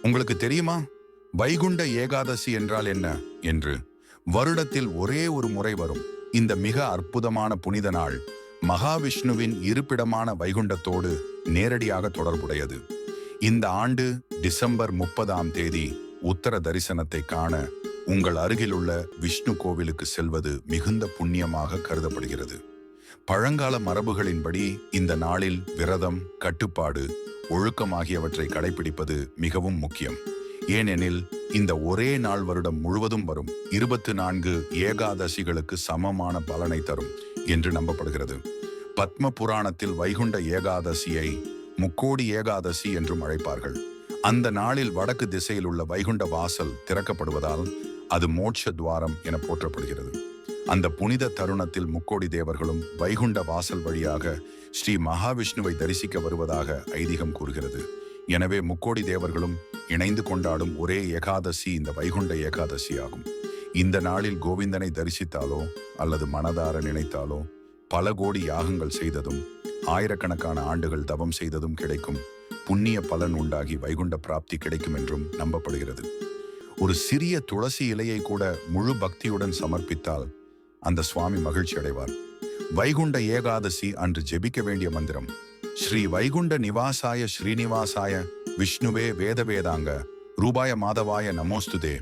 உங்களுக்கு தெரியுமா, வைகுண்ட ஏகாதசி என்றால் என்ன என்று? வருடத்தில் ஒரே ஒரு முறை வரும் இந்த மிக அற்புதமான புனித நாள் மகாவிஷ்ணுவின் இருப்பிடமான வைகுண்டத்தோடு நேரடியாக தொடர்புடையது. இந்த ஆண்டு டிசம்பர் 30ஆம் தேதி உத்தர தரிசனத்தை காண உங்கள் அருகிலுள்ள விஷ்ணு கோவிலுக்கு செல்வது மிகுந்த புண்ணியமாக கருதப்படுகிறது. பழங்கால மரபுகளின்படி இந்த நாளில் விரதம், கட்டுப்பாடு, ஒழுக்கம் ஆகியவற்றை கடைபிடிப்பது மிகவும் முக்கியம். ஏனெனில் இந்த ஒரே நாள் வருடம் முழுவதும் வரும் 24 ஏகாதசிகளுக்கு சமமான பலனை தரும் என்று நம்பப்படுகிறது. பத்ம புராணத்தில் வைகுண்ட ஏகாதசியை முக்கோடி ஏகாதசி என்றும் அழைப்பார்கள். அந்த நாளில் வடக்கு திசையில் உள்ள வைகுண்ட வாசல் திறக்கப்படுவதால் அது மோட்ச துவாரம் என போற்றப்படுகிறது. அந்த புனித தருணத்தில் முக்கோடி தேவர்களும் வைகுண்ட வாசல் வழியாக ஸ்ரீ மகாவிஷ்ணுவை தரிசிக்க வருவதாக ஐதீகம் கூறுகிறது. எனவே முக்கோடி தேவர்களும் இணைந்து கொண்டாடும் ஒரே ஏகாதசி இந்த வைகுண்ட ஏகாதசி ஆகும். இந்த நாளில் கோவிந்தனை தரிசித்தாலோ அல்லது மனதார நினைத்தாலோ பல கோடி யாகங்கள் செய்ததும் ஆயிரக்கணக்கான ஆண்டுகள் தவம் செய்ததும் கிடைக்கும் புண்ணிய பலன் உண்டாகி வைகுண்ட பிராப்தி கிடைக்கும் என்றும் நம்பப்படுகிறது. ஒரு சிறிய துளசி இலையை கூட முழு பக்தியுடன் சமர்ப்பித்தால் அந்த சுவாமி மகிழ்ச்சி அடைவார். வைகுண்ட ஏகாதசி அன்று ஜெபிக்க வேண்டிய மந்திரம்: ஸ்ரீ வைகுண்ட நிவாசாய ஸ்ரீனிவாசாய விஷ்ணுவே வேத வேதாங்க ரூபாய மாதவாய நமோஸ்துதே.